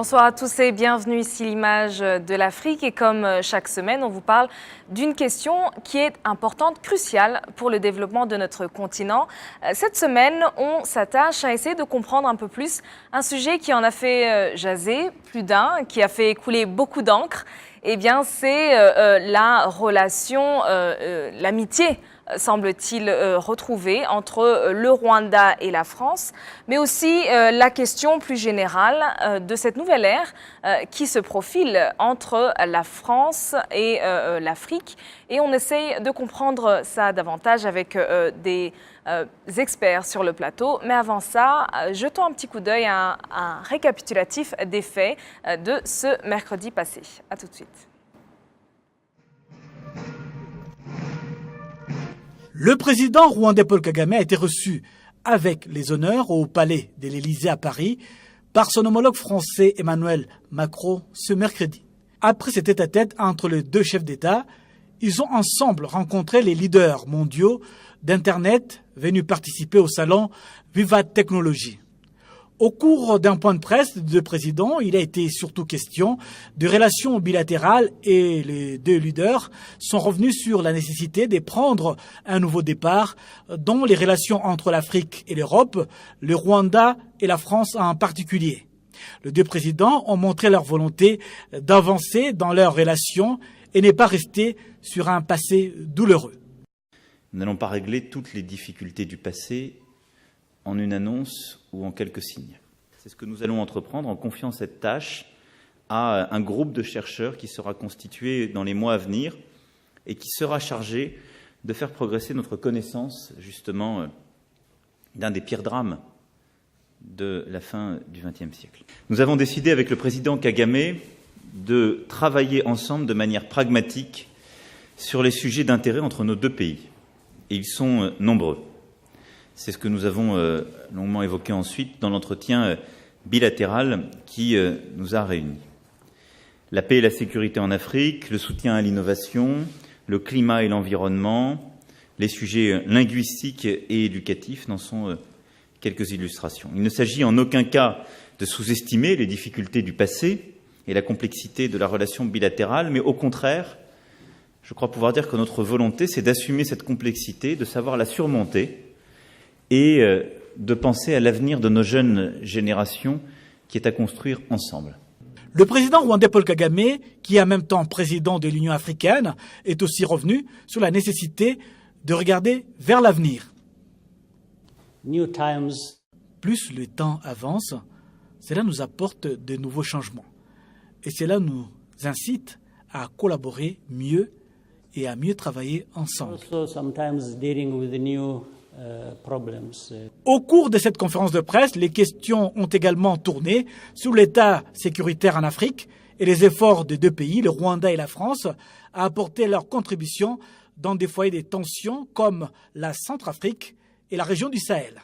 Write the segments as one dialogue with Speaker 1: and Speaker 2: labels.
Speaker 1: Bonsoir à tous et bienvenue ici l'image de l'Afrique et comme chaque semaine on vous parle d'une question qui est importante, cruciale pour le développement de notre continent. Cette semaine on s'attache à essayer de comprendre un peu plus un sujet qui en a fait jaser plus d'un, qui a fait couler beaucoup d'encre. Eh bien c'est la relation, l'amitié semble-t-il retrouvée entre le Rwanda et la France, mais aussi la question plus générale de cette nouvelle ère qui se profile entre la France et l'Afrique. Et on essaye de comprendre ça davantage avec des experts sur le plateau. Mais avant ça, jetons un petit coup d'œil à un récapitulatif des faits de ce mercredi passé. À tout de suite.
Speaker 2: Le président rwandais Paul Kagame a été reçu avec les honneurs au palais de l'Élysée à Paris par son homologue français Emmanuel Macron ce mercredi. Après cet tête-à-tête entre les deux chefs d'État, ils ont ensemble rencontré les leaders mondiaux d'Internet venus participer au salon Viva Technology. Au cours d'un point de presse des deux présidents, il a été surtout question de relations bilatérales et les deux leaders sont revenus sur la nécessité de prendre un nouveau départ dans les relations entre l'Afrique et l'Europe, le Rwanda et la France en particulier. Les deux présidents ont montré leur volonté d'avancer dans leurs relations et ne pas rester sur un passé douloureux.
Speaker 3: Nous n'allons pas régler toutes les difficultés du passé en une annonce ou en quelques signes. C'est ce que nous allons entreprendre en confiant cette tâche à un groupe de chercheurs qui sera constitué dans les mois à venir et qui sera chargé de faire progresser notre connaissance, justement, d'un des pires drames de la fin du XXe siècle. Nous avons décidé avec le président Kagame de travailler ensemble de manière pragmatique sur les sujets d'intérêt entre nos deux pays. Et ils sont nombreux. C'est ce que nous avons longuement évoqué ensuite dans l'entretien bilatéral qui nous a réunis. La paix et la sécurité en Afrique, le soutien à l'innovation, le climat et l'environnement, les sujets linguistiques et éducatifs n'en sont quelques illustrations. Il ne s'agit en aucun cas de sous-estimer les difficultés du passé et la complexité de la relation bilatérale, mais au contraire, je crois pouvoir dire que notre volonté, c'est d'assumer cette complexité, de savoir la surmonter et de penser à l'avenir de nos jeunes générations qui est à construire ensemble.
Speaker 2: Le président rwandais Paul Kagame, qui est en même temps président de l'Union africaine, est aussi revenu sur la nécessité de regarder vers l'avenir. Plus le temps avance, cela nous apporte de nouveaux changements. Et cela nous incite à collaborer mieux et à mieux travailler ensemble. Au cours de cette conférence de presse, les questions ont également tourné sur l'état sécuritaire en Afrique et les efforts des deux pays, le Rwanda et la France, à apporter leur contribution dans des foyers de tensions comme la Centrafrique et la région du Sahel.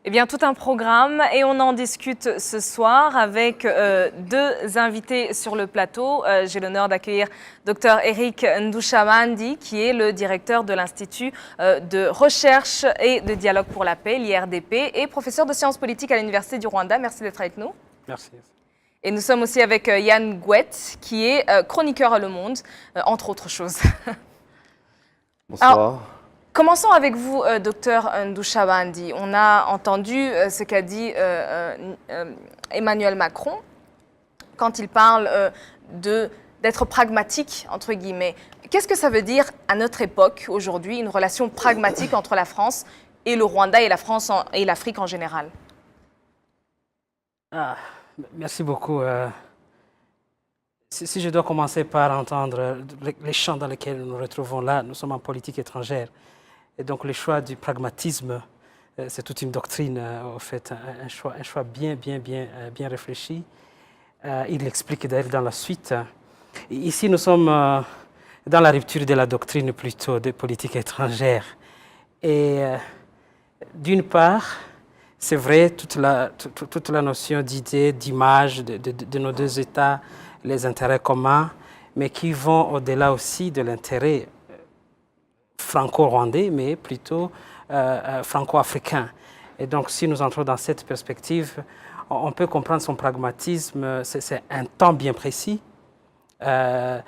Speaker 1: Eh bien, tout un programme et on en discute ce soir avec deux invités sur le plateau. J'ai l'honneur d'accueillir Dr Eric Ndushabandi, qui est le directeur de l'Institut de recherche et de dialogue pour la paix, l'IRDP, et professeur de sciences politiques à l'Université du Rwanda. Merci d'être avec nous.
Speaker 4: Merci.
Speaker 1: Et nous sommes aussi avec Yann Gouet, qui est chroniqueur à Le Monde, entre autres choses.
Speaker 4: Bonsoir.
Speaker 1: Alors, commençons avec vous, docteur Ndushabandi. On a entendu ce qu'a dit Emmanuel Macron quand il parle d'être pragmatique, entre guillemets. Qu'est-ce que ça veut dire à notre époque, aujourd'hui, une relation pragmatique entre la France et le Rwanda et la France et l'Afrique en général?
Speaker 4: Merci beaucoup. Si je dois commencer par entendre les champs dans lesquels nous nous retrouvons là, nous sommes en politique étrangère. Et donc le choix du pragmatisme, c'est toute une doctrine, en fait, un choix bien réfléchi. Il l'explique d'ailleurs dans la suite. Ici, nous sommes dans la rupture de la doctrine plutôt de politique étrangère. Et d'une part, c'est vrai, toute la notion d'idée, d'image de nos deux États, les intérêts communs, mais qui vont au-delà aussi de l'intérêt franco-rwandais, mais plutôt franco-africain. Et donc, si nous entrons dans cette perspective, on peut comprendre son pragmatisme, c'est un temps bien précis. C'est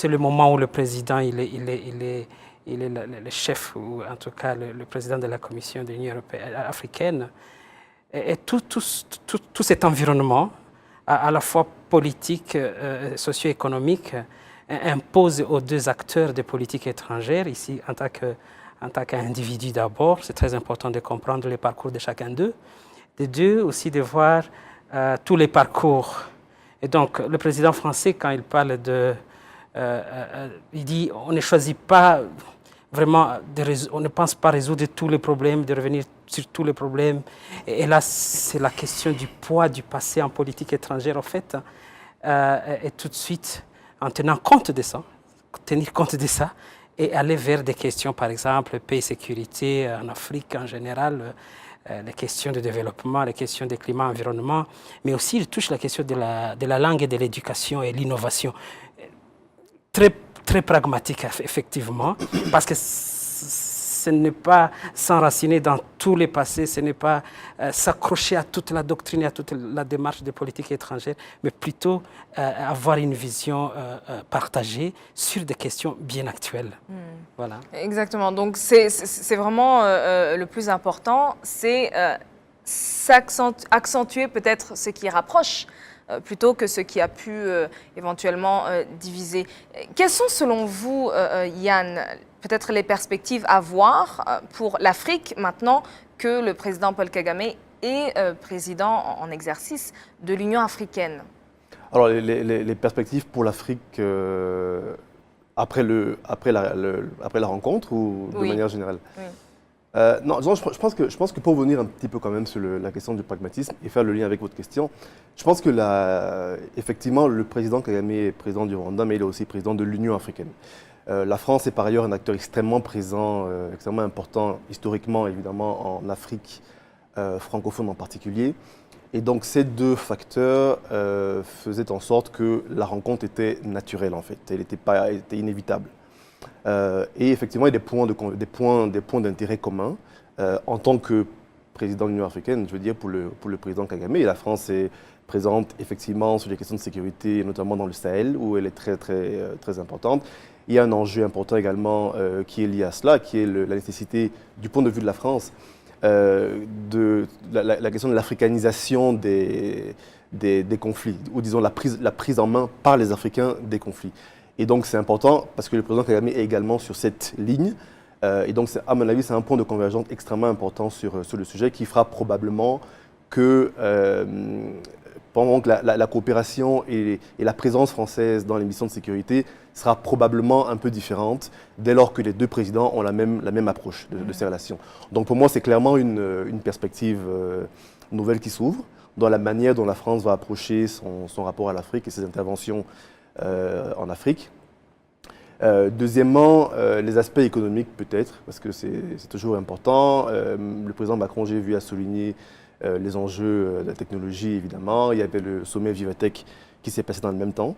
Speaker 4: le moment où le président il est le chef, ou en tout cas le président de la Commission de l'Union africaine. Et tout cet environnement, à la fois politique, socio-économique, impose aux deux acteurs de politique étrangère, ici en tant qu'individu d'abord, c'est très important de comprendre le parcours de chacun d'eux, de deux aussi de voir tous les parcours. Et donc le président français, quand il parle il dit on ne choisit pas vraiment, on ne pense pas résoudre tous les problèmes, de revenir sur tous les problèmes. Et là, c'est la question du poids du passé en politique étrangère, en fait. Et tout de suite, en tenant compte de ça, et aller vers des questions, par exemple, paix et sécurité en Afrique en général, les questions de développement, les questions de climat, environnement, mais aussi il touche la question de la langue et de l'éducation et l'innovation. Très pragmatique, effectivement, parce que ce n'est pas s'enraciner dans tous les passés, ce n'est pas s'accrocher à toute la doctrine et à toute la démarche de politique étrangère, mais plutôt avoir une vision partagée sur des questions bien actuelles. Voilà.
Speaker 1: Exactement. Donc, c'est vraiment le plus important, c'est accentuer peut-être ce qui rapproche plutôt que ce qui a pu éventuellement diviser. Quelles sont selon vous, Yann, peut-être les perspectives à voir pour l'Afrique maintenant que le président Paul Kagame est président en exercice de l'Union africaine?
Speaker 5: Alors les perspectives pour l'Afrique après la rencontre ou de manière générale?
Speaker 1: Oui.
Speaker 5: Non, je pense que pour revenir un petit peu quand même sur la question du pragmatisme et faire le lien avec votre question, je pense que effectivement le président Kagame est président du Rwanda, mais il est aussi président de l'Union africaine. La France est par ailleurs un acteur extrêmement présent, extrêmement important historiquement évidemment en Afrique francophone en particulier. Et donc ces deux facteurs faisaient en sorte que la rencontre était naturelle en fait, elle était inévitable. Et effectivement, il y a des points d'intérêt communs en tant que président de l'Union africaine, je veux dire pour le président Kagame. Et la France est présente effectivement sur les questions de sécurité, notamment dans le Sahel, où elle est très importante. Il y a un enjeu important également qui est lié à cela, qui est la nécessité, du point de vue de la France, de la question de l'africanisation des conflits, ou disons la prise en main par les Africains des conflits. Et donc c'est important parce que le président Kagame est également sur cette ligne. Et donc à mon avis, c'est un point de convergence extrêmement important sur le sujet qui fera probablement que pendant que la coopération et la présence française dans les missions de sécurité sera probablement un peu différente dès lors que les deux présidents ont la même approche de ces relations. Donc pour moi, c'est clairement une perspective nouvelle qui s'ouvre dans la manière dont la France va approcher son rapport à l'Afrique et ses interventions en Afrique. Deuxièmement, les aspects économiques peut-être, parce que c'est toujours important. Le président Macron, j'ai vu, a souligné les enjeux de la technologie, évidemment. Il y avait le sommet Vivatech qui s'est passé dans le même temps.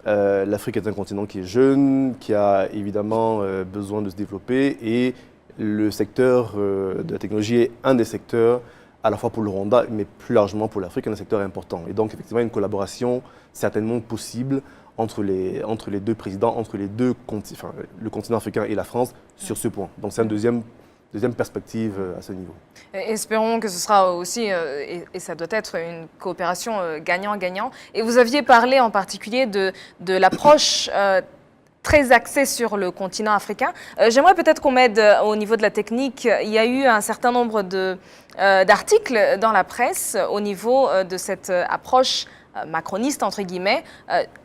Speaker 5: L'Afrique est un continent qui est jeune, qui a évidemment besoin de se développer, et le secteur de la technologie est un des secteurs, à la fois pour le Rwanda, mais plus largement pour l'Afrique, un secteur important. Et donc, effectivement, une collaboration certainement possible entre les deux présidents, entre le continent africain et la France, sur ce point. Donc, c'est une deuxième perspective à ce niveau.
Speaker 1: Espérons que ce sera aussi, et ça doit être une coopération gagnant-gagnant. Et vous aviez parlé en particulier de l'approche très axée sur le continent africain. J'aimerais peut-être qu'on m'aide au niveau de la technique. Il y a eu un certain nombre d'articles dans la presse au niveau de cette approche macroniste, entre guillemets,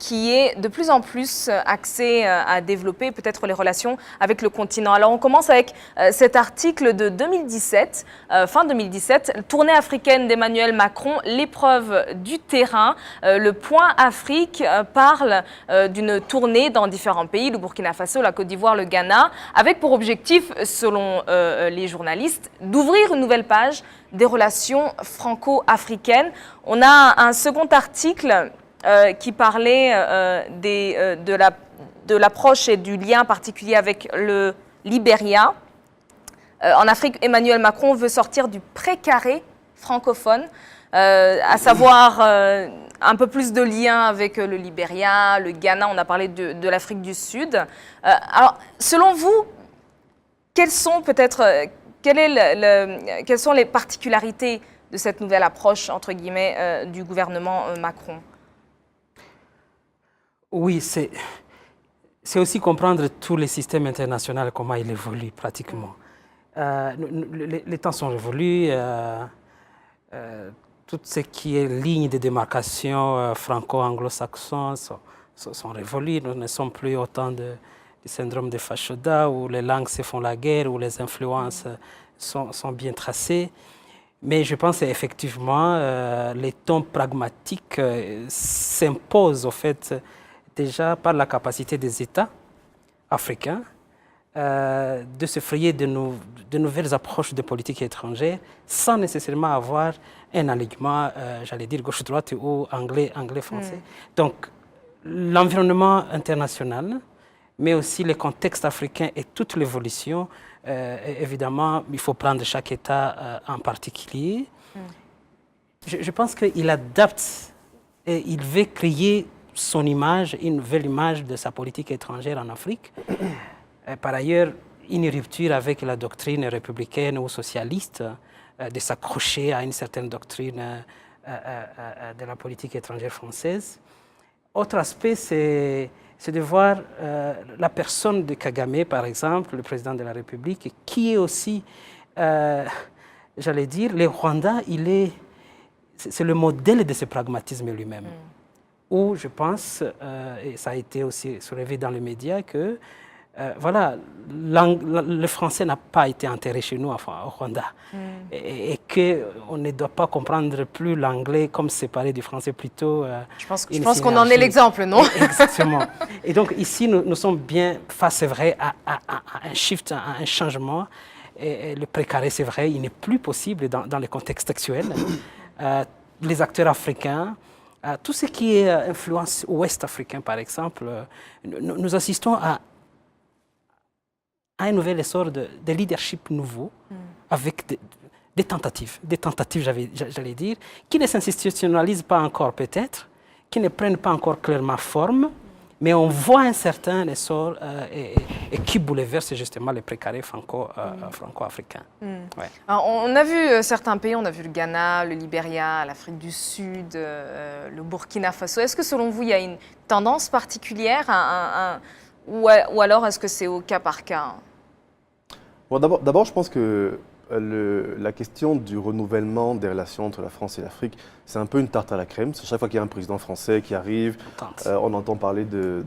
Speaker 1: qui est de plus en plus axée à développer peut-être les relations avec le continent. Alors on commence avec cet article de 2017, fin 2017, tournée africaine d'Emmanuel Macron, l'épreuve du terrain. Le Point Afrique parle d'une tournée dans différents pays, le Burkina Faso, la Côte d'Ivoire, le Ghana, avec pour objectif, selon les journalistes, d'ouvrir une nouvelle page des relations franco-africaines. On a un second article qui parlait de l'approche et du lien particulier avec le Libéria. En Afrique, Emmanuel Macron veut sortir du précaré francophone, à savoir un peu plus de liens avec le Libéria, le Ghana, on a parlé de l'Afrique du Sud. Alors, selon vous, quelles sont les particularités de cette nouvelle approche, entre guillemets, du gouvernement Macron?
Speaker 4: Oui, c'est aussi comprendre tous les systèmes internationaux, comment ils évoluent pratiquement. Les temps sont révolus, tout ce qui est ligne de démarcation franco-anglo-saxon sont révolus. Nous ne sommes plus autant du syndrome de Fashoda où les langues se font la guerre, où les influences sont bien tracées. Mais je pense effectivement les tons pragmatiques s'imposent au fait déjà par la capacité des États africains de se frayer de nouvelles approches de politique étrangère sans nécessairement avoir un alignement, j'allais dire gauche-droite ou anglais-français. Donc l'environnement international, mais aussi les contextes africains et toute l'évolution, évidemment, il faut prendre chaque État en particulier. Je pense qu'il adapte et il veut créer son image, une nouvelle image de sa politique étrangère en Afrique. Par ailleurs, une rupture avec la doctrine républicaine ou socialiste, de s'accrocher à une certaine doctrine de la politique étrangère française. Autre aspect, c'est de voir la personne de Kagame, par exemple, le président de la République, qui est aussi, j'allais dire, le Rwanda, c'est le modèle de ce pragmatisme lui-même. Où je pense, et ça a été aussi soulevé dans les médias, que voilà, le français n'a pas été enterré chez nous au Rwanda. Et qu'on ne doit pas comprendre plus l'anglais comme séparé du français, plutôt.
Speaker 1: Je pense qu'on en est l'exemple, non?
Speaker 4: Exactement. Et donc ici, nous sommes bien face, c'est vrai, à un shift, à un changement. Et le précaré, c'est vrai, il n'est plus possible dans le contexte actuel. Les acteurs africains, tout ce qui est influence ouest-africaine, par exemple, nous assistons à un nouvel essor de leadership nouveau, avec des tentatives, j'allais dire, qui ne s'institutionnalisent pas encore peut-être, qui ne prennent pas encore clairement forme, mais on voit un certain essor et qui bouleverse justement les précarés franco-africains.
Speaker 1: Ouais. Alors, on a vu certains pays, on a vu le Ghana, le Libéria, l'Afrique du Sud, le Burkina Faso. Est-ce que selon vous, il y a une tendance particulière ou alors est-ce que c'est au cas par cas?
Speaker 5: Bon, d'abord, je pense que la question du renouvellement des relations entre la France et l'Afrique, c'est un peu une tarte à la crème. Chaque fois qu'il y a un président français qui arrive, on entend parler de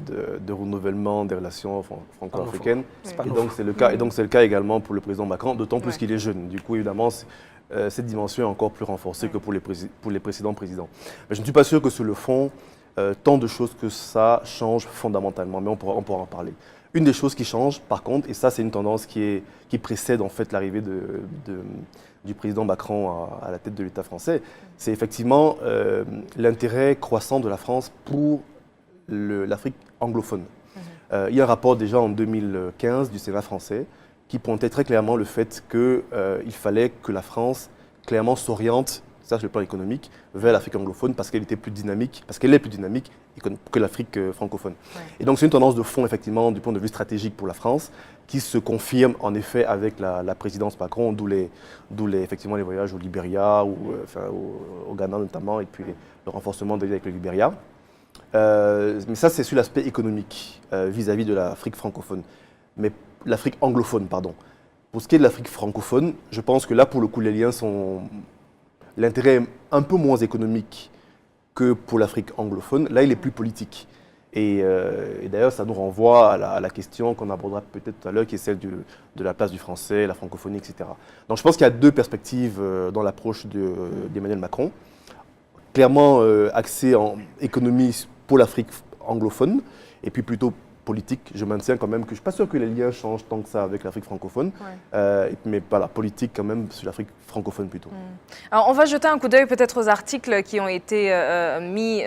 Speaker 5: renouvellement des relations franco-africaines. Et donc c'est le cas également pour le président Macron, d'autant plus qu'il est jeune. Du coup, évidemment, cette dimension est encore plus renforcée que pour les précédents présidents. Mais je ne suis pas sûr que sur le fond, tant de choses que ça change fondamentalement, mais on pourra en parler. Une des choses qui change, par contre, et ça c'est une tendance qui précède en fait l'arrivée du président Macron à la tête de l'État français, c'est effectivement l'intérêt croissant de la France pour l'Afrique anglophone. Il y a un rapport déjà en 2015 du Sénat français qui pointait très clairement le fait qu'il fallait que la France clairement s'oriente, ça sur le plan économique, vers l'Afrique anglophone parce qu'elle est plus dynamique que l'Afrique francophone. Et donc c'est une tendance de fond effectivement du point de vue stratégique pour la France qui se confirme en effet avec la présidence Macron, d'où effectivement les voyages au Libéria, au Ghana notamment, et puis le renforcement des liens avec le Libéria. Mais ça c'est sur l'aspect économique vis-à-vis de l'Afrique francophone. Mais l'Afrique anglophone, pardon. Pour ce qui est de l'Afrique francophone, je pense que là pour le coup les liens sont... L'intérêt est un peu moins économique que pour l'Afrique anglophone. Là, il est plus politique. Et d'ailleurs, ça nous renvoie à la question qu'on abordera peut-être tout à l'heure, qui est celle de la place du français, la francophonie, etc. Donc je pense qu'il y a deux perspectives dans l'approche d'Emmanuel Macron. Clairement axée en économie pour l'Afrique anglophone, et puis plutôt politique, je maintiens quand même que je ne suis pas sûr que les liens changent tant que ça avec l'Afrique francophone, mais voilà, politique quand même sur l'Afrique francophone plutôt.
Speaker 1: Alors, on va jeter un coup d'œil peut-être aux articles qui ont été mis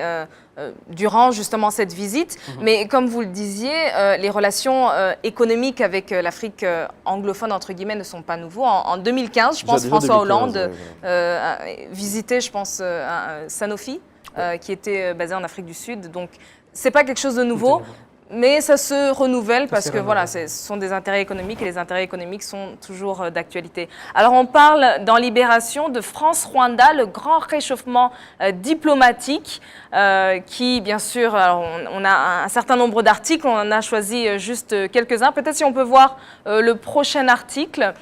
Speaker 1: durant justement cette visite, mais comme vous le disiez, les relations économiques avec l'Afrique anglophone, entre guillemets, ne sont pas nouveaux. En 2015, je pense,
Speaker 5: Déjà
Speaker 1: François
Speaker 5: 2015,
Speaker 1: Hollande a visité, je pense, Sanofi, qui était basé en Afrique du Sud, donc c'est pas quelque chose de nouveau. Mais ça se renouvelle parce que voilà, ce sont des intérêts économiques et les intérêts économiques sont toujours d'actualité. Alors on parle dans Libération de France-Rwanda, le grand réchauffement diplomatique qui, bien sûr, alors on a un certain nombre d'articles, on en a choisi juste quelques-uns. Peut-être si on peut voir le prochain article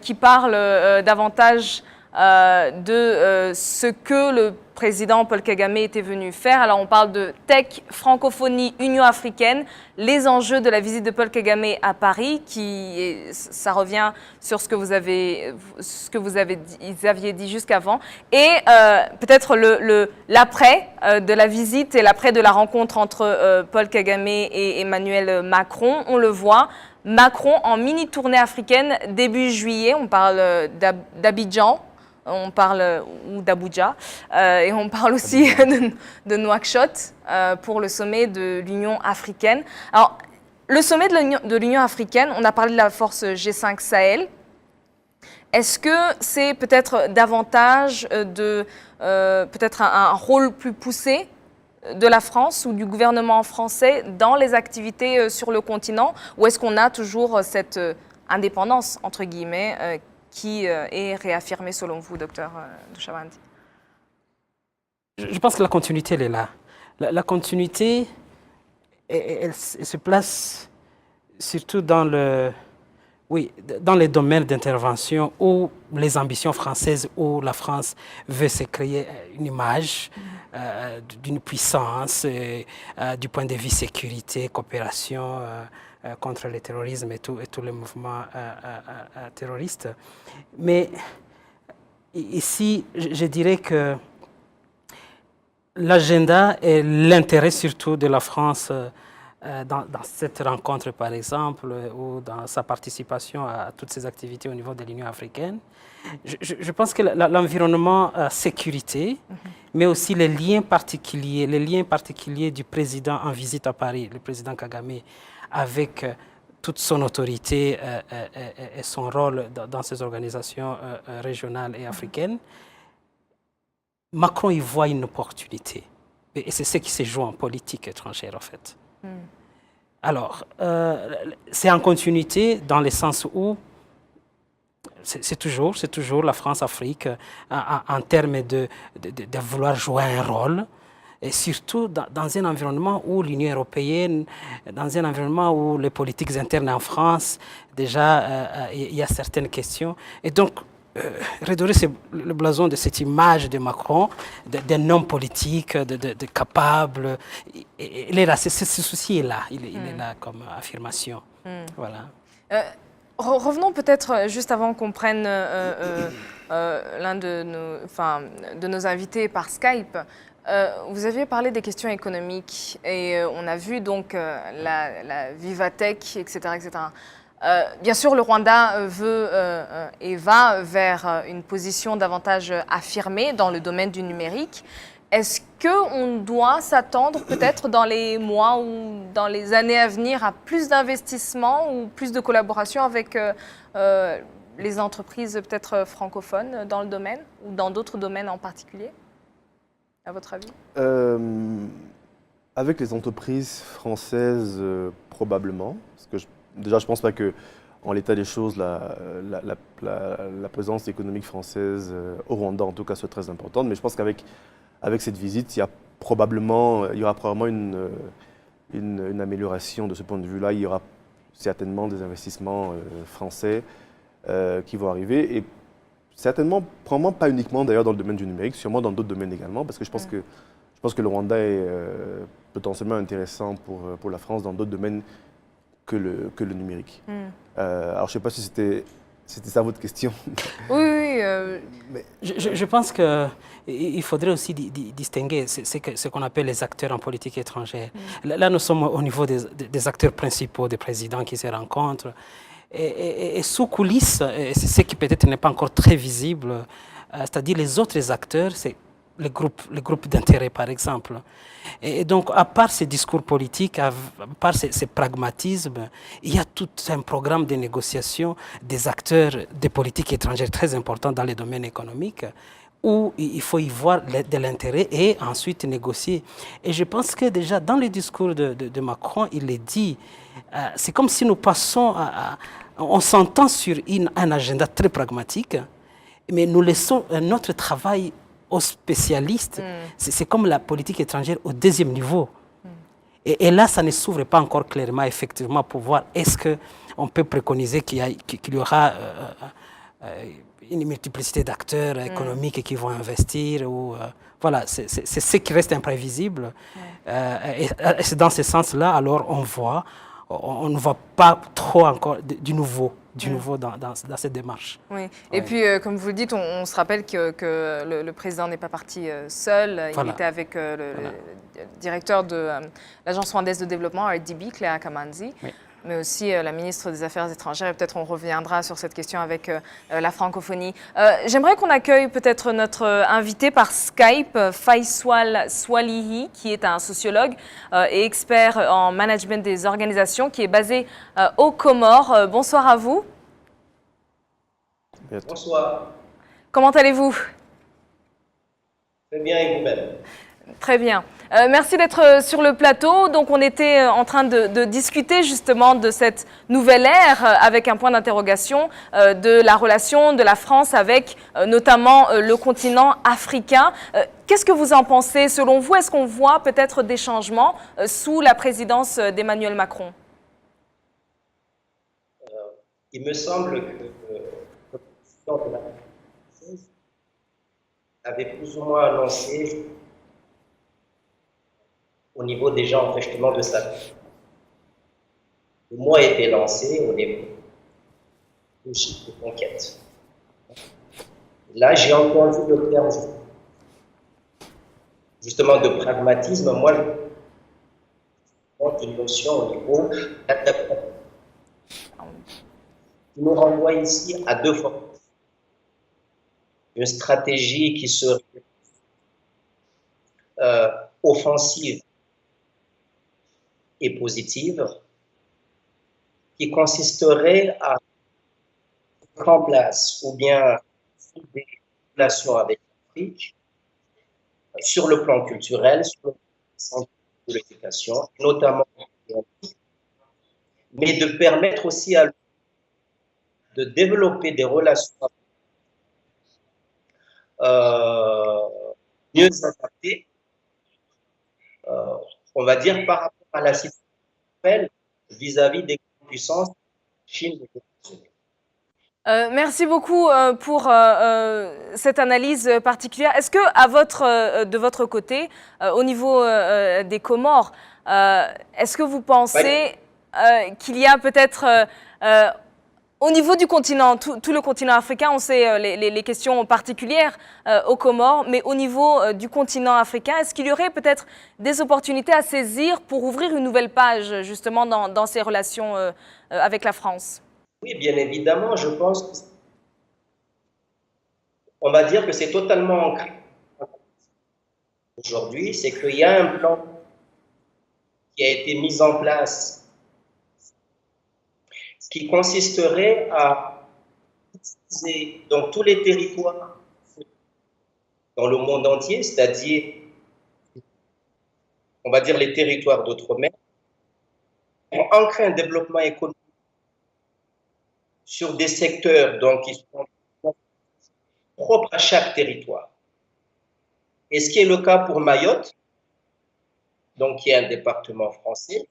Speaker 1: qui parle davantage de ce que le président Paul Kagame était venu faire. Alors on parle de tech, francophonie, Union africaine, les enjeux de la visite de Paul Kagame à Paris, ça revient sur ce que vous aviez dit jusqu'avant, et peut-être l'après de la visite et l'après de la rencontre entre Paul Kagame et Emmanuel Macron. On le voit, Macron en mini tournée africaine début juillet, on parle d'Abidjan, on parle ou d'Abuja, et on parle aussi de Nouakchott pour le sommet de l'Union africaine. Alors, le sommet de l'Union africaine, on a parlé de la force G5 Sahel. Est-ce que c'est peut-être davantage peut-être un rôle plus poussé de la France ou du gouvernement français dans les activités sur le continent, ou est-ce qu'on a toujours cette indépendance, entre guillemets, qui est réaffirmée selon vous, docteur Ndouchabandi?
Speaker 4: Je pense que la continuité, elle est là. La continuité, elle se place surtout dans les domaines d'intervention où les ambitions françaises, où la France veut se créer une image d'une puissance du point de vue sécurité, coopération contre le terrorisme et tous les mouvements terroristes. Mais ici, je dirais que l'agenda et l'intérêt surtout de la France dans cette rencontre, par exemple, ou dans sa participation à toutes ces activités au niveau de l'Union africaine, je pense que l'environnement sécurité, mais aussi les liens particuliers du président en visite à Paris, le président Kagame, avec toute son autorité et son rôle dans ces organisations régionales et africaines, Macron y voit une opportunité. Et c'est ce qui se joue en politique étrangère, en fait. Alors, c'est en continuité dans le sens où c'est toujours la France-Afrique en termes de vouloir jouer un rôle, et surtout dans un environnement où l'Union européenne, dans un environnement où les politiques internes en France, déjà, il y a certaines questions. Et donc, redorer le blason de cette image de Macron, d'un homme politique, de capable. Il est là, ce souci est là, il est là comme affirmation. Voilà.
Speaker 1: Revenons peut-être, juste avant qu'on prenne l'un de nos invités par Skype. Vous aviez parlé des questions économiques et on a vu donc la Vivatech, etc. etc. Bien sûr, le Rwanda veut et va vers une position davantage affirmée dans le domaine du numérique. Est-ce qu'on doit s'attendre peut-être dans les mois ou dans les années à venir à plus d'investissements ou plus de collaboration avec les entreprises peut-être francophones dans le domaine ou dans d'autres domaines en particulier, à votre avis?
Speaker 5: Avec les entreprises françaises, probablement. Parce que déjà, je ne pense pas qu'en l'état des choses, la présence économique française au Rwanda, en tout cas, soit très importante. Mais je pense qu'avec cette visite, il y aura probablement une amélioration de ce point de vue-là. Il y aura certainement des investissements français qui vont arriver. Et certainement, probablement pas uniquement d'ailleurs dans le domaine du numérique, sûrement dans d'autres domaines également, parce que je pense que le Rwanda est potentiellement intéressant pour la France dans d'autres domaines que le numérique. Alors je ne sais pas si C'était ça votre question.
Speaker 1: Oui, oui.
Speaker 4: Je pense qu'il faudrait aussi distinguer ce qu'on appelle les acteurs en politique étrangère. Là, nous sommes au niveau des acteurs principaux, des présidents qui se rencontrent. Et sous coulisses, c'est ce qui peut-être n'est pas encore très visible, c'est-à-dire les autres acteurs, c'est les groupes d'intérêt, par exemple. Et donc, à part ces discours politiques, à part ces pragmatismes, il y a tout un programme de négociation des acteurs des politiques étrangères très importants dans les domaines économiques, où il faut y voir de l'intérêt et ensuite négocier. Et je pense que déjà, dans le discours de Macron, il est dit, c'est comme si nous passons on s'entend sur un agenda très pragmatique, mais nous laissons notre travail aux spécialistes. C'est comme la politique étrangère au deuxième niveau. Et là, ça ne s'ouvre pas encore clairement, effectivement, pour voir est-ce qu'on peut préconiser qu'il y aura une multiplicité d'acteurs économiques qui vont investir. Voilà, c'est ce qui reste imprévisible. Et c'est dans ce sens-là, alors on ne voit pas trop encore du nouveau dans cette démarche.
Speaker 1: Oui. Et puis, comme vous le dites, on se rappelle que le président n'est pas parti seul. Il était avec le directeur de l'Agence rwandaise de développement, RDB, Cléa Kamanzi, mais aussi la ministre des Affaires étrangères. Et peut-être on reviendra sur cette question avec la francophonie. J'aimerais qu'on accueille peut-être notre invité par Skype, Faisal Swalihi, qui est un sociologue et expert en management des organisations, qui est basé aux Comores. Bonsoir à vous.
Speaker 6: Bonsoir.
Speaker 1: Comment allez-vous?
Speaker 6: Très bien, et vous-même?
Speaker 1: Très bien. Merci d'être sur le plateau. Donc, on était en train de discuter justement de cette nouvelle ère avec un point d'interrogation de la relation de la France avec notamment le continent africain. Qu'est-ce que vous en pensez? Selon vous, est-ce qu'on voit peut-être des changements sous la présidence d'Emmanuel Macron?
Speaker 6: Il me semble que le président de la République avait plus ou moins annoncé au niveau déjà justement de sa vie. Le mot a été lancé au niveau de conquête. Là, j'ai entendu le terme justement de pragmatisme. Moi, je montre une notion au niveau d'adaptation qui nous renvoie ici à deux formes. Une stratégie qui serait offensive et positive, qui consisterait à mettre en place ou bien des relations avec l'Afrique sur le plan culturel, sur le plan de l'éducation, notamment, mais de permettre aussi à de développer des relations mieux adaptées, on va dire, par rapport à la situation actuelle vis-à-vis des puissances, Chine et États-Unis.
Speaker 1: Merci beaucoup pour cette analyse particulière. Est-ce que, de votre côté, au niveau des Comores, est-ce que vous pensez qu'il y a peut-être, au niveau du continent, tout le continent africain, on sait les questions particulières aux Comores, mais au niveau du continent africain, est-ce qu'il y aurait peut-être des opportunités à saisir pour ouvrir une nouvelle page justement dans ces relations avec la France?
Speaker 6: Oui, bien évidemment, je pense qu'on va dire que c'est totalement ancré aujourd'hui, c'est qu'il y a un plan qui a été mis en place qui consisterait à utiliser donc tous les territoires dans le monde entier, c'est-à-dire, on va dire, les territoires d'outre-mer, pour ancrer un développement économique sur des secteurs donc, qui sont propres à chaque territoire. Et ce qui est le cas pour Mayotte, donc qui est un département français,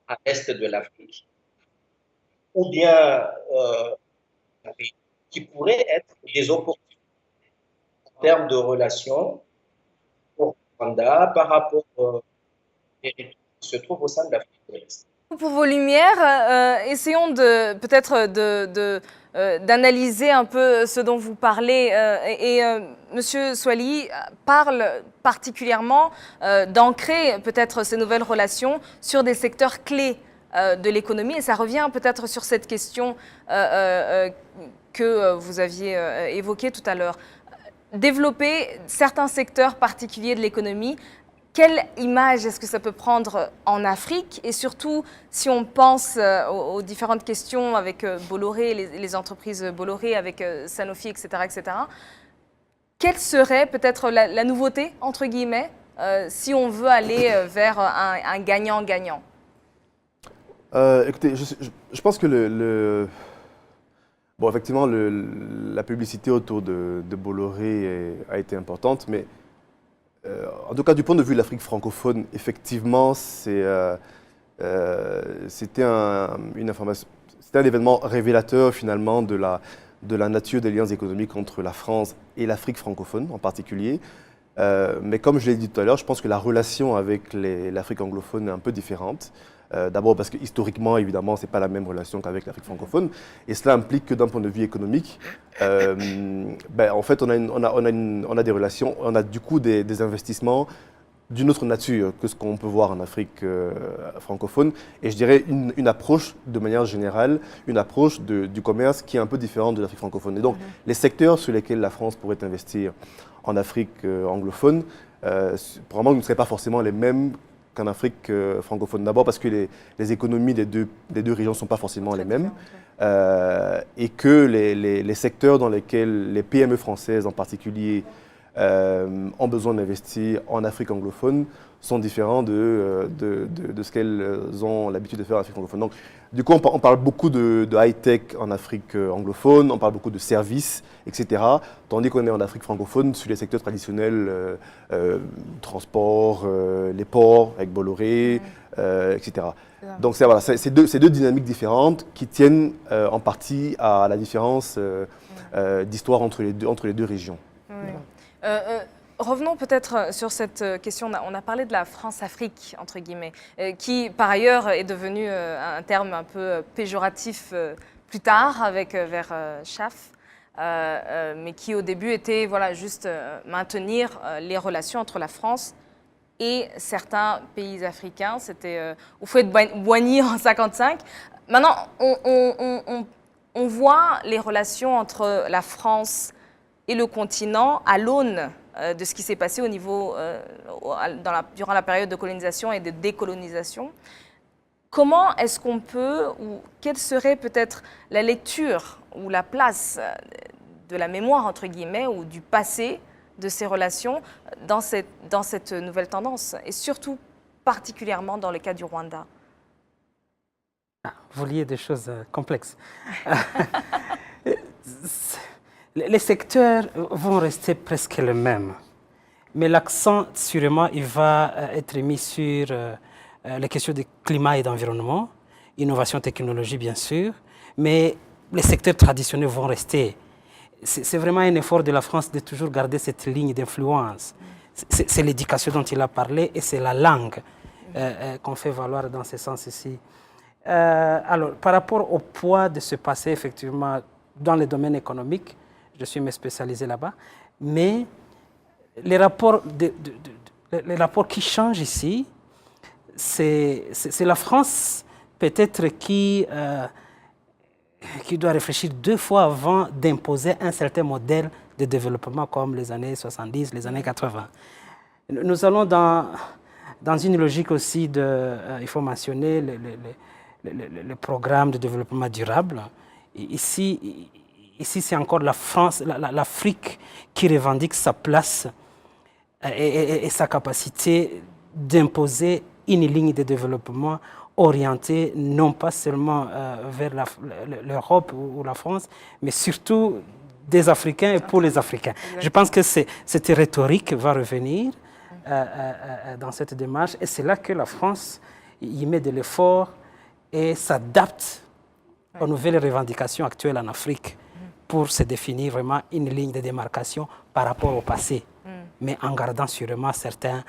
Speaker 6: à l'est de l'Afrique, ou bien qui pourraient être des opportunités en termes de relations au Rwanda par rapport aux territoires qui se trouvent au sein de l'Afrique de l'Est.
Speaker 1: Pour vos lumières, essayons peut-être d'analyser un peu ce dont vous parlez. Monsieur Swali parle particulièrement d'ancrer peut-être ces nouvelles relations sur des secteurs clés de l'économie. Et ça revient peut-être sur cette question que vous aviez évoquée tout à l'heure. Développer certains secteurs particuliers de l'économie, quelle image est-ce que ça peut prendre en Afrique? Et surtout, si on pense aux différentes questions avec Bolloré, les entreprises Bolloré, avec Sanofi, etc., etc., quelle serait peut-être la nouveauté, entre guillemets, si on veut aller vers un gagnant-gagnant?
Speaker 5: Écoutez, je pense que bon, effectivement, la publicité autour de Bolloré a été importante, mais en tout cas, du point de vue de l'Afrique francophone, effectivement, c'était une information, c'était un événement révélateur finalement de la nature des liens économiques entre la France et l'Afrique francophone en particulier. Mais comme je l'ai dit tout à l'heure, je pense que la relation avec l'Afrique anglophone est un peu différente. D'abord parce que historiquement, évidemment, ce n'est pas la même relation qu'avec l'Afrique francophone. Et cela implique que d'un point de vue économique, en fait, on a des relations, on a du coup des investissements d'une autre nature que ce qu'on peut voir en Afrique francophone. Et je dirais une approche, de manière générale, une approche du commerce qui est un peu différente de l'Afrique francophone. Et donc, les secteurs sur lesquels la France pourrait investir en Afrique anglophone, probablement ne seraient pas forcément les mêmes qu'en Afrique francophone. D'abord parce que les économies des deux régions ne sont pas forcément les mêmes et que les secteurs dans lesquels les PME françaises en particulier ont besoin d'investir en Afrique anglophone sont différents de ce qu'elles ont l'habitude de faire en Afrique francophone. Donc, du coup, on parle beaucoup de high-tech en Afrique anglophone, on parle beaucoup de services, etc. Tandis qu'on est en Afrique francophone sur les secteurs traditionnels, transport, les ports avec Bolloré, etc. Donc, c'est deux dynamiques différentes qui tiennent en partie à la différence d'histoire entre les deux régions.
Speaker 1: Oui. Revenons peut-être sur cette question. On a parlé de la France-Afrique, entre guillemets, qui par ailleurs est devenu un terme un peu péjoratif plus tard vers Schaff, mais qui au début était juste maintenir les relations entre la France et certains pays africains. C'était au Fouet-Boigny en 1955. Maintenant, on voit les relations entre la France et le continent à l'aune de ce qui s'est passé au niveau, durant la période de colonisation et de décolonisation. Comment est-ce qu'on peut, ou quelle serait peut-être la lecture ou la place de la mémoire, entre guillemets, ou du passé de ces relations dans cette nouvelle tendance, et surtout particulièrement dans le cas du Rwanda?
Speaker 4: Vous liez des choses complexes. Les secteurs vont rester presque les mêmes, mais l'accent, sûrement, il va être mis sur les questions de climat et d'environnement, innovation, technologie, bien sûr, mais les secteurs traditionnels vont rester. C'est vraiment un effort de la France de toujours garder cette ligne d'influence. C'est l'éducation dont il a parlé et c'est la langue qu'on fait valoir dans ce sens-ci. Alors, par rapport au poids de ce passé, effectivement, dans le domaine économique, je suis spécialisé là-bas, mais les rapports qui changent ici, c'est la France peut-être qui doit réfléchir 2 fois avant d'imposer un certain modèle de développement comme les années 70, les années 80. Nous allons dans une logique aussi il faut mentionner le programme de développement durable. Ici, c'est encore la France, l'Afrique qui revendique sa place et sa capacité d'imposer une ligne de développement orientée non pas seulement vers l'Europe ou la France, mais surtout des Africains et pour les Africains. Exactement. Je pense que cette rhétorique va revenir dans cette démarche et c'est là que la France y met de l'effort et s'adapte aux nouvelles revendications actuelles en Afrique pour se définir vraiment une ligne de démarcation par rapport au passé, mais en gardant sûrement certains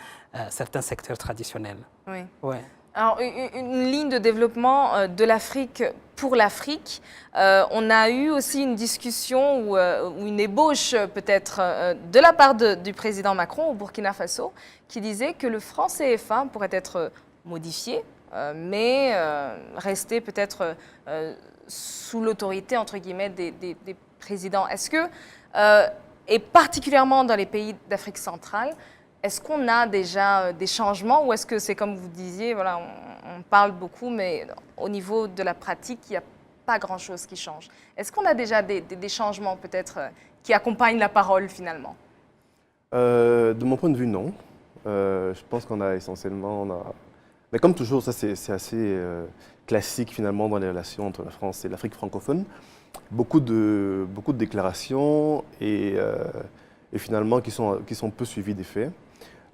Speaker 4: secteurs traditionnels.
Speaker 1: Oui.
Speaker 4: Ouais.
Speaker 1: Alors, une ligne de développement de l'Afrique pour l'Afrique. On a eu aussi une discussion ou une ébauche peut-être de la part du président Macron au Burkina Faso qui disait que le franc CFA pourrait être modifié, mais rester peut-être sous l'autorité, entre guillemets, des présidents. Est-ce que, et particulièrement dans les pays d'Afrique centrale, est-ce qu'on a déjà des changements ou est-ce que c'est comme vous disiez, voilà, on parle beaucoup, mais au niveau de la pratique, il n'y a pas grand-chose qui change. Est-ce qu'on a déjà des changements peut-être qui accompagnent la parole finalement?
Speaker 5: De mon point de vue, non. Je pense qu'on a essentiellement... Mais comme toujours, ça c'est assez classique finalement dans les relations entre la France et l'Afrique francophone. Beaucoup de déclarations et finalement qui sont peu suivies des faits.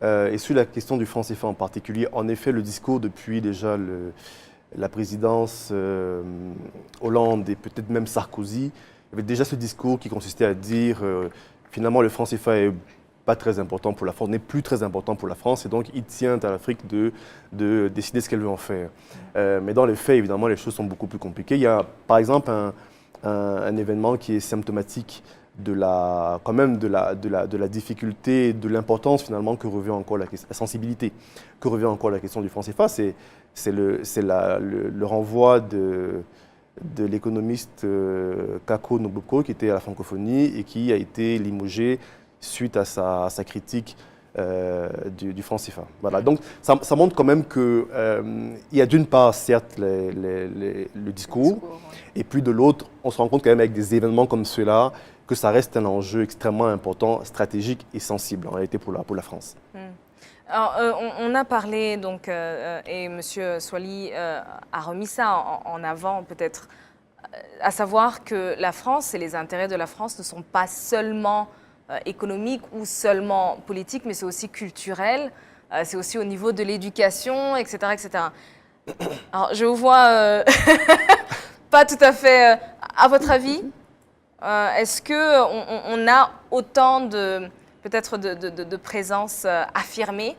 Speaker 5: Et sur la question du franc CFA en particulier, en effet, le discours depuis déjà la présidence Hollande et peut-être même Sarkozy, il y avait déjà ce discours qui consistait à dire finalement le franc CFA est pas très important pour la France, n'est plus très important pour la France et donc il tient à l'Afrique de décider ce qu'elle veut en faire. Mais dans les faits, évidemment, les choses sont beaucoup plus compliquées. Il y a par exemple un événement qui est symptomatique de la difficulté, de l'importance finalement que revêt encore la sensibilité, que revêt encore la question du franc CFA, c'est le renvoi de l'économiste Kako Noboko qui était à la francophonie et qui a été limogé suite à sa critique du franc CFA. Voilà. Donc ça montre quand même qu'il y a d'une part certes le discours, et puis de l'autre, on se rend compte quand même avec des événements comme ceux-là que ça reste un enjeu extrêmement important, stratégique et sensible en réalité pour la France.
Speaker 1: Alors, on a parlé, donc, et M. Soili a remis ça en avant peut-être, à savoir que la France et les intérêts de la France ne sont pas seulement économiques ou seulement politiques, mais c'est aussi culturel, c'est aussi au niveau de l'éducation, etc., etc. Alors, je vous vois pas tout à fait, à votre avis, est-ce qu'on a autant peut-être de présence affirmée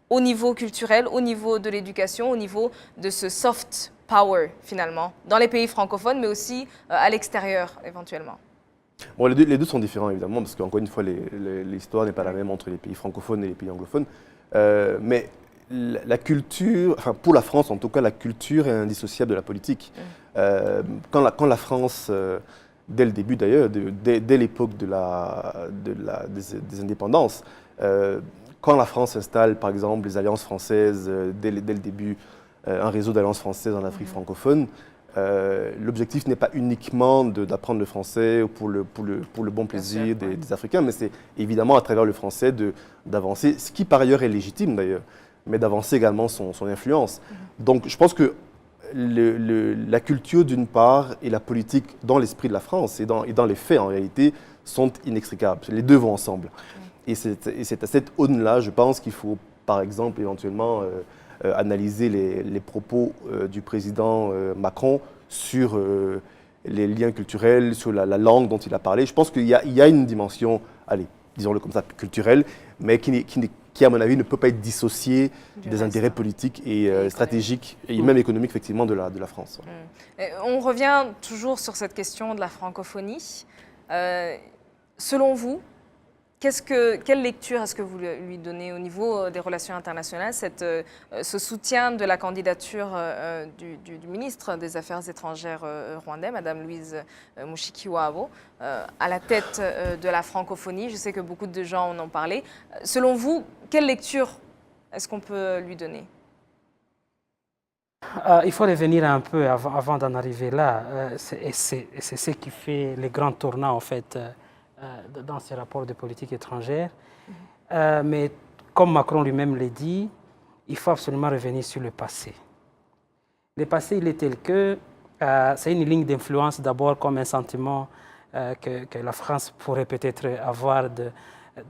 Speaker 1: au niveau culturel, au niveau de l'éducation, au niveau de ce soft power finalement, dans les pays francophones, mais aussi à l'extérieur éventuellement?
Speaker 5: Bon, les deux sont différents évidemment, parce qu'encore une fois, l'histoire n'est pas la même entre les pays francophones et les pays anglophones. Mais la culture, enfin pour la France en tout cas, la culture est indissociable de la politique. Quand la France... dès le début d'ailleurs, dès l'époque des indépendances. Quand la France installe, par exemple, les alliances françaises, dès le début, un réseau d'alliances françaises en Afrique francophone, l'objectif n'est pas uniquement d'apprendre le français pour le bon plaisir des Africains, mais c'est évidemment à travers le français d'avancer, ce qui par ailleurs est légitime d'ailleurs, mais d'avancer également son influence. Donc je pense que la culture d'une part et la politique dans l'esprit de la France et dans les faits en réalité sont inextricables. Les deux vont ensemble. Et c'est à cette aune-là, je pense qu'il faut par exemple éventuellement analyser les propos du président Macron sur les liens culturels, sur la langue dont il a parlé. Je pense qu'il y a une dimension, allez, disons-le comme ça, culturelle, mais qui, à mon avis, ne peut pas être dissociée des intérêts politiques et stratégiques, et même économiques, effectivement, de la France.
Speaker 1: On revient toujours sur cette question de la francophonie. Selon vous, quelle lecture est-ce que vous lui donnez au niveau des relations internationales, ce soutien de la candidature du ministre des Affaires étrangères rwandais, Madame Louise Mushikiwabo, à la tête de la francophonie? Je sais que beaucoup de gens en ont parlé. Selon vous, quelle lecture est-ce qu'on peut lui donner?
Speaker 4: Il faut revenir un peu avant d'en arriver là. C'est ce qui fait les grands tournants, en fait, dans ces rapports de politique étrangère. Mais comme Macron lui-même l'a dit, il faut absolument revenir sur le passé. Le passé, il est tel que c'est une ligne d'influence d'abord comme un sentiment que la France pourrait peut-être avoir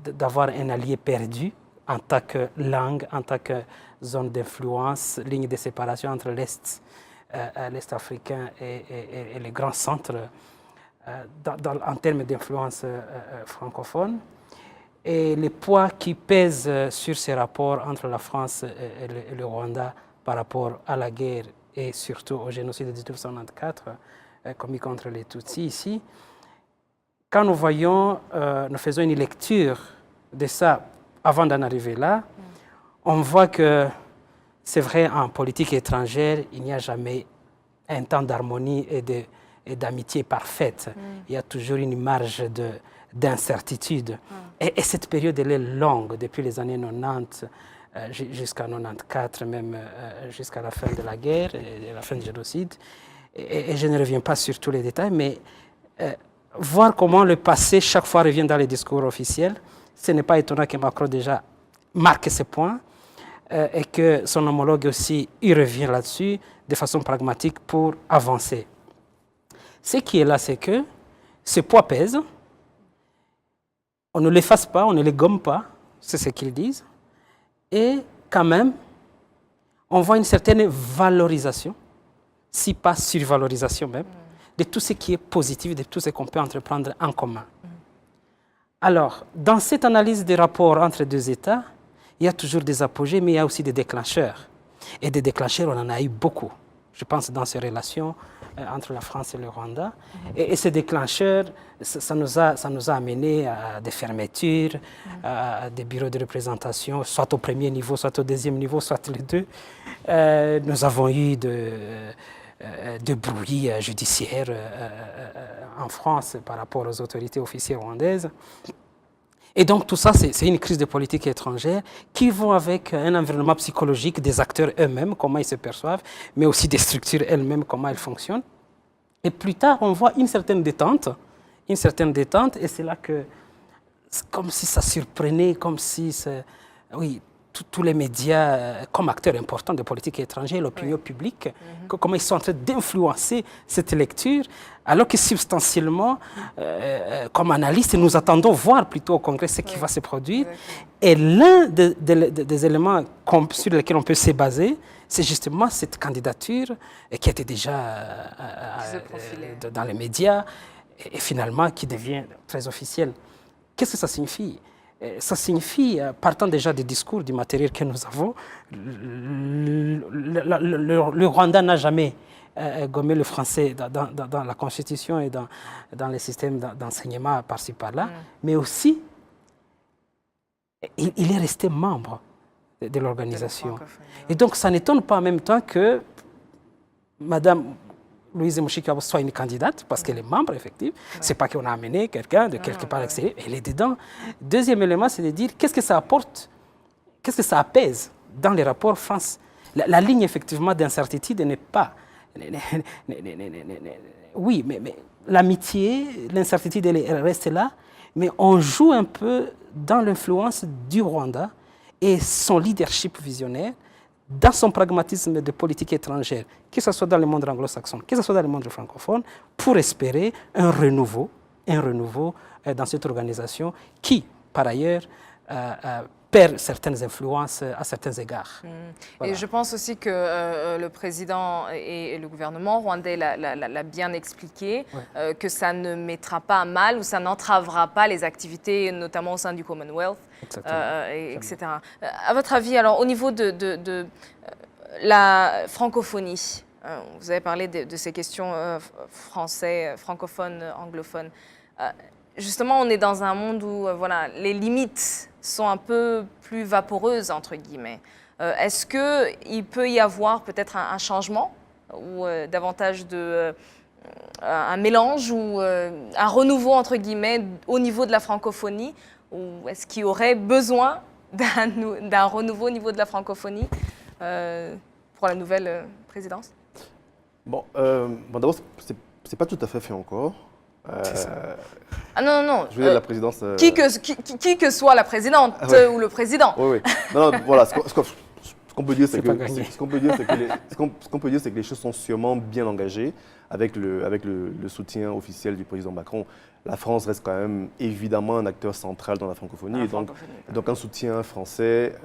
Speaker 4: d'avoir un allié perdu en tant que langue, en tant que zone d'influence, ligne de séparation entre l'Est africain et les grands centres en termes d'influence francophone, et le poids qui pèse sur ces rapports entre la France et le Rwanda par rapport à la guerre et surtout au génocide de 1994 commis contre les Tutsis ici, quand nous voyons, nous faisons une lecture de ça avant d'en arriver là, on voit que c'est vrai, en politique étrangère, il n'y a jamais un temps d'harmonie et d'amitié parfaite. Il y a toujours une marge d'incertitude. Et cette période, elle est longue, depuis les années 90 jusqu'à 94, même jusqu'à la fin de la guerre et la fin du génocide. Et je ne reviens pas sur tous les détails, mais voir comment le passé, chaque fois, revient dans les discours officiels, ce n'est pas étonnant que Macron déjà marque ce point et que son homologue aussi y revient là-dessus de façon pragmatique pour avancer. Ce qui est là, c'est que ce poids pèse, on ne l'efface pas, on ne le gomme pas, c'est ce qu'ils disent, et quand même, on voit une certaine valorisation, si pas survalorisation même, de tout ce qui est positif, de tout ce qu'on peut entreprendre en commun. Alors, dans cette analyse des rapports entre deux États, il y a toujours des apogées, mais il y a aussi des déclencheurs. Et des déclencheurs, on en a eu beaucoup. Je pense dans ces relations entre la France et le Rwanda. Et ces déclencheurs, ça nous a amené à des fermetures, à des bureaux de représentation, soit au premier niveau, soit au deuxième niveau, soit les deux. Nous avons eu de bruit judiciaire en France par rapport aux autorités officielles rwandaises. Et donc tout ça, c'est une crise de politique étrangère qui va avec un environnement psychologique des acteurs eux-mêmes, comment ils se perçoivent, mais aussi des structures elles-mêmes, comment elles fonctionnent. Et plus tard, on voit une certaine détente, et c'est là que, comme si ça surprenait, comme si, oui, tous les médias, comme acteurs importants de politique étrangère, l'opinion publique, comment ils sont en train d'influencer cette lecture, alors que substantiellement, comme analystes, nous attendons voir plutôt au Congrès ce qui va se produire. Et l'un des éléments sur lesquels on peut se baser, c'est justement cette candidature qui était déjà dans les médias et finalement qui devient très officielle. Qu'est-ce que ça signifie ? Ça signifie, partant déjà des discours, du matériel que nous avons, le Rwanda n'a jamais gommé le français dans la Constitution et dans les systèmes d'enseignement par-ci par-là, mais aussi, il est resté membre de l'organisation. Et donc, ça n'étonne pas en même temps que Madame Louise Mushika soit une candidate, parce qu'elle est membre, effectivement. Ce n'est pas qu'on a amené quelqu'un de quelque part extérieur, elle est dedans. Deuxième élément, c'est de dire qu'est-ce que ça apporte, qu'est-ce que ça apaise dans les rapports France. La ligne, effectivement, d'incertitude n'est pas... Oui, mais l'amitié, l'incertitude, elle reste là, mais on joue un peu dans l'influence du Rwanda et son leadership visionnaire, dans son pragmatisme de politique étrangère, que ce soit dans le monde anglo-saxon, que ce soit dans le monde francophone, pour espérer un renouveau dans cette organisation qui, par ailleurs, perd certaines influences à certains égards.
Speaker 1: Voilà. Et je pense aussi que le président et le gouvernement rwandais l'a bien expliqué, que ça ne mettra pas à mal ou ça n'entravera pas les activités, notamment au sein du Commonwealth, etc. À votre avis, alors, au niveau de la francophonie, vous avez parlé de ces questions français, francophones, anglophones. Justement, on est dans un monde où voilà, les limites sont un peu plus vaporeuses, entre guillemets. Est-ce qu'il peut y avoir peut-être un changement ou davantage un mélange ou un renouveau, entre guillemets, au niveau de la francophonie? Ou est-ce qu'il y aurait besoin d'un renouveau au niveau de la francophonie pour la nouvelle présidence?
Speaker 5: Bon, d'abord, c'est pas tout à fait fait encore.
Speaker 1: Ah non.
Speaker 5: Je veux dire, la présidence...
Speaker 1: Qui que soit la présidente ou le président.
Speaker 5: Oui. Non, voilà, ce qu'on peut dire, c'est que les choses sont sûrement bien engagées avec le soutien officiel du président Macron. La France reste quand même évidemment un acteur central dans la francophonie. Donc un soutien français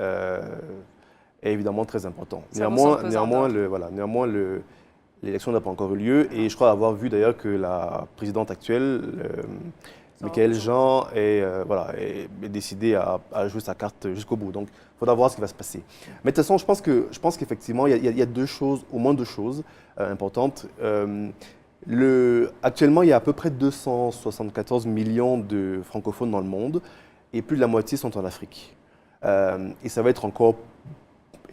Speaker 5: est évidemment très important. Néanmoins, l'élection n'a pas encore eu lieu et je crois avoir vu d'ailleurs que la présidente actuelle Michaël Jean est décidé à jouer sa carte jusqu'au bout. Donc, il faudra voir ce qui va se passer. Mais de toute façon, je pense qu'effectivement, il y a deux choses, au moins deux choses importantes. Actuellement, il y a à peu près 274 millions de francophones dans le monde et plus de la moitié sont en Afrique. Et ça va être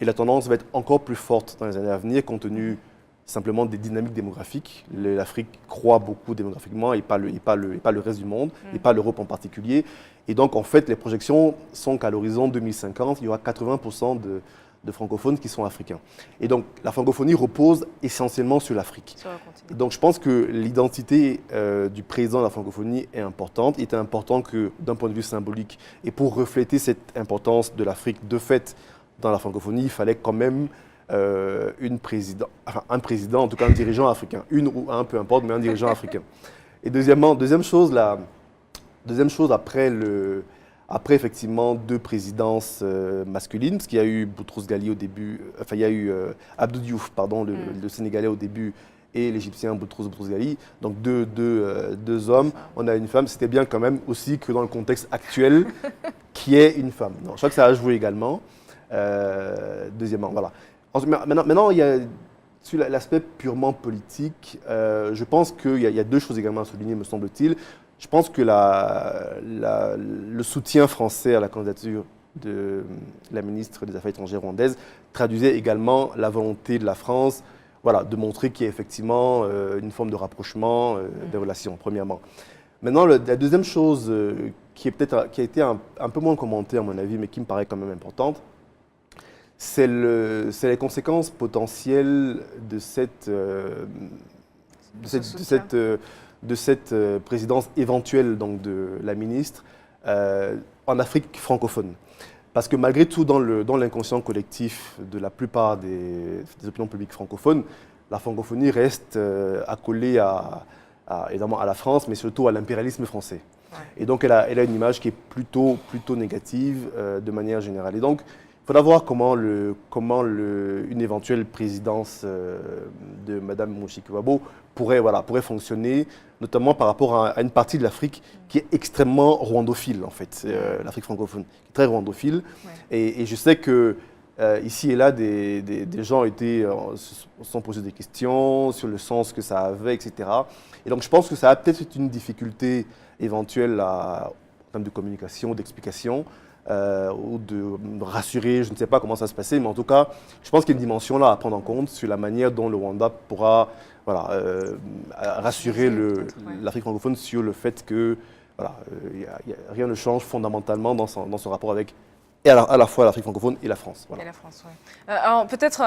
Speaker 5: la tendance va être encore plus forte dans les années à venir compte tenu simplement des dynamiques démographiques. L'Afrique croît beaucoup démographiquement et pas le reste du monde, et pas l'Europe en particulier. Et donc, en fait, les projections sont qu'à l'horizon 2050, il y aura 80% de francophones qui sont africains. Et donc, la francophonie repose essentiellement sur l'Afrique. Donc, je pense que l'identité du président de la francophonie est importante. Il était important que, d'un point de vue symbolique, et pour refléter cette importance de l'Afrique de fait dans la francophonie, il fallait quand même un président, en tout cas un dirigeant africain, une ou un, peu importe, mais un dirigeant africain. Et deuxième chose après effectivement deux présidences masculines, parce qu'il y a eu Boutros Ghali au début, il y a eu Abdou Diouf, pardon, le Sénégalais au début, et l'Égyptien Boutros Ghali, donc deux hommes, on a une femme, c'était bien quand même aussi que dans le contexte actuel, qui est une femme. Non, je crois que ça a joué également. Deuxièmement, voilà. Maintenant, il y a, sur l'aspect purement politique, je pense qu'il y a deux choses également à souligner, me semble-t-il. Je pense que le soutien français à la candidature de la ministre des Affaires étrangères rwandaise traduisait également la volonté de la France de montrer qu'il y a effectivement une forme de rapprochement des relations, premièrement. Maintenant, la deuxième chose qui a été un peu moins commentée à mon avis, mais qui me paraît quand même importante, c'est les conséquences potentielles de cette présidence éventuelle donc, de la ministre en Afrique francophone. Parce que malgré tout, dans l'inconscient collectif de la plupart des opinions publiques francophones, la francophonie reste accolée évidemment à la France, mais surtout à l'impérialisme français. Ouais. Et donc, elle a une image qui est plutôt négative de manière générale. Et donc, il faudra voir comment une éventuelle présidence de Mme Mushikiwabo pourrait fonctionner, notamment par rapport à une partie de l'Afrique qui est extrêmement rwandophile, en fait, l'Afrique francophone, qui est très rwandophile. Ouais. Et je sais que ici et là, des gens se sont posés des questions sur le sens que ça avait, etc. Et donc, je pense que ça a peut-être une difficulté éventuelle en termes de communication, d'explication, ou de rassurer, je ne sais pas comment ça se passait, mais en tout cas, je pense qu'il y a une dimension là à prendre en compte sur la manière dont le Rwanda pourra rassurer l'Afrique francophone sur le fait que rien ne change fondamentalement dans son rapport avec et à la fois l'Afrique francophone et la France. Voilà.
Speaker 1: Et la France, oui. Alors peut-être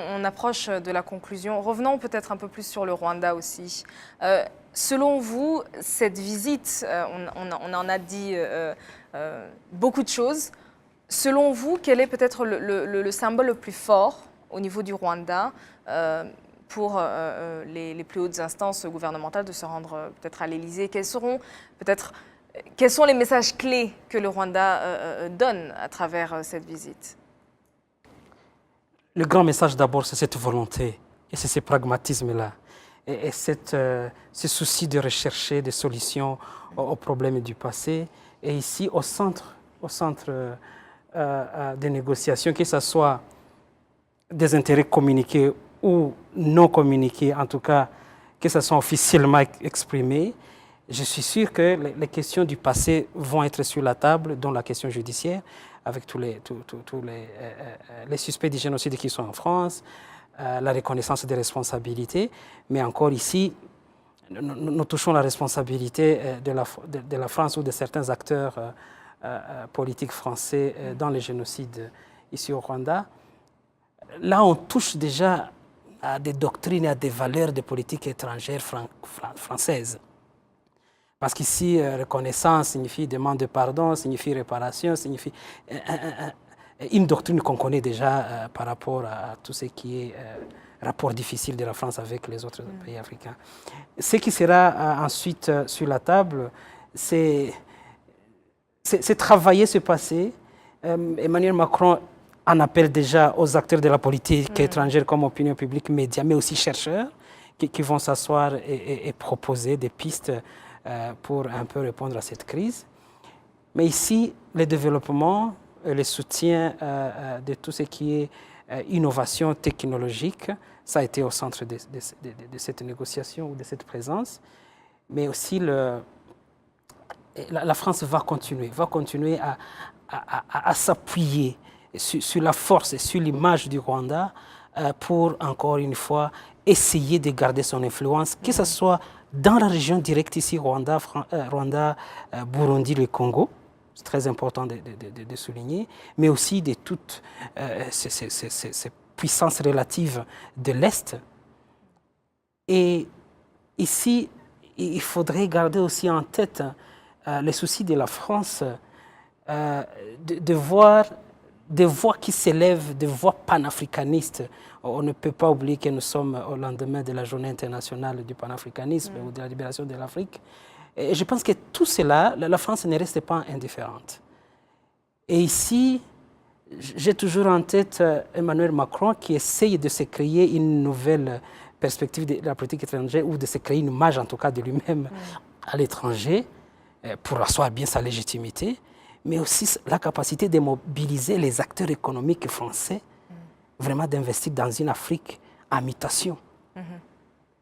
Speaker 1: on approche de la conclusion. Revenons peut-être un peu plus sur le Rwanda aussi. Selon vous, cette visite, on en a dit beaucoup de choses. Selon vous, quel est peut-être le symbole le plus fort au niveau du Rwanda pour les plus hautes instances gouvernementales de se rendre peut-être à l'Élysée? Quels sont les messages clés que le Rwanda donne à travers cette visite?
Speaker 4: Le grand message d'abord, c'est cette volonté et c'est ce pragmatisme-là. Et ce souci de rechercher des solutions aux problèmes du passé. Et ici, au centre des négociations, que ce soit des intérêts communiqués ou non communiqués, en tout cas, que ce soit officiellement exprimé, je suis sûr que les questions du passé vont être sur la table, dont la question judiciaire, avec tous les suspects du génocide qui sont en France, la reconnaissance des responsabilités. Mais encore ici, nous touchons la responsabilité de la France ou de certains acteurs politiques français dans les génocides ici au Rwanda. Là, on touche déjà à des doctrines et à des valeurs de politique étrangère françaises. Parce qu'ici, reconnaissance signifie demande de pardon, signifie réparation, signifie une doctrine qu'on connaît déjà par rapport à tout ce qui est rapport difficile de la France avec les autres pays africains. Ce qui sera ensuite sur la table, c'est travailler ce passé. Emmanuel Macron en appelle déjà aux acteurs de la politique étrangère comme opinion publique, médias, mais aussi chercheurs qui vont s'asseoir et proposer des pistes pour un peu répondre à cette crise. Mais ici, le développement et le soutien de tout ce qui est innovation technologique, ça a été au centre de cette négociation ou de cette présence. Mais aussi, la France va continuer à s'appuyer sur la force et sur l'image du Rwanda pour, encore une fois, essayer de garder son influence, que ce soit dans la région directe ici, Rwanda, Burundi, le Congo. C'est très important de souligner, mais aussi de toutes ces puissances relatives de l'Est. Et ici, il faudrait garder aussi en tête le souci de la France de voir des voix qui s'élèvent, des voix panafricanistes. On ne peut pas oublier que nous sommes au lendemain de la journée internationale du panafricanisme ou de la libération de l'Afrique. Et je pense que tout cela, la France ne reste pas indifférente. Et ici, j'ai toujours en tête Emmanuel Macron qui essaye de se créer une nouvelle perspective de la politique étrangère ou de se créer une image en tout cas de lui-même à l'étranger pour asseoir bien sa légitimité, mais aussi la capacité de mobiliser les acteurs économiques français, vraiment d'investir dans une Afrique en mutation.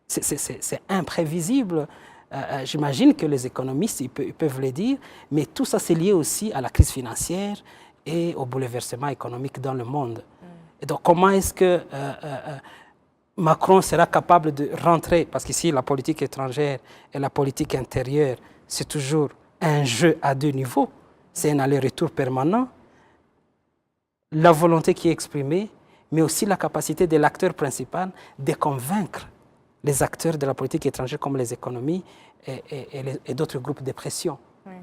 Speaker 4: C'est imprévisible. J'imagine que les économistes ils peuvent le dire, mais tout ça c'est lié aussi à la crise financière et au bouleversement économique dans le monde. Et donc comment est-ce que Macron sera capable de rentrer, parce qu'ici la politique étrangère et la politique intérieure, c'est toujours un jeu à deux niveaux, c'est un aller-retour permanent, la volonté qui est exprimée, mais aussi la capacité de l'acteur principal de convaincre les acteurs de la politique étrangère comme les économies et d'autres groupes de pression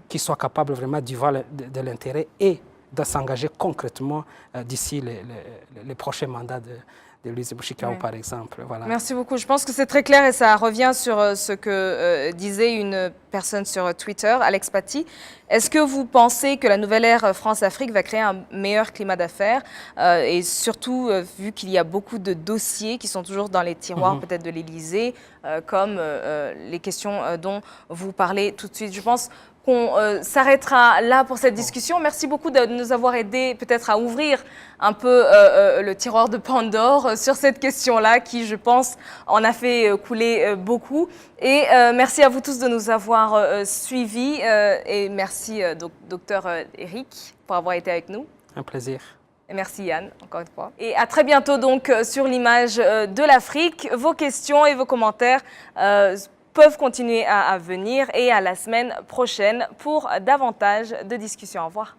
Speaker 4: qui soient capables vraiment d'y voir de l'intérêt et de s'engager concrètement d'ici les prochains mandats de Louise Bouchikao, par exemple. Voilà.
Speaker 1: Merci beaucoup. Je pense que c'est très clair et ça revient sur ce que disait une personne sur Twitter, Alex Paty. Est-ce que vous pensez que la nouvelle ère France-Afrique va créer un meilleur climat d'affaires et surtout, vu qu'il y a beaucoup de dossiers qui sont toujours dans les tiroirs peut-être de l'Élysée, comme les questions dont vous parlez tout de suite. Je pense qu'on s'arrêtera là pour cette discussion. Merci beaucoup de nous avoir aidés peut-être à ouvrir un peu le tiroir de Pandore sur cette question-là qui, je pense, en a fait couler beaucoup. Et merci à vous tous de nous avoir suivis et merci docteur Eric pour avoir été avec nous.
Speaker 4: Un plaisir.
Speaker 1: Et merci Yann, encore une fois. Et à très bientôt donc sur l'image de l'Afrique. Vos questions et vos commentaires peuvent continuer à venir et à la semaine prochaine pour davantage de discussions. Au revoir.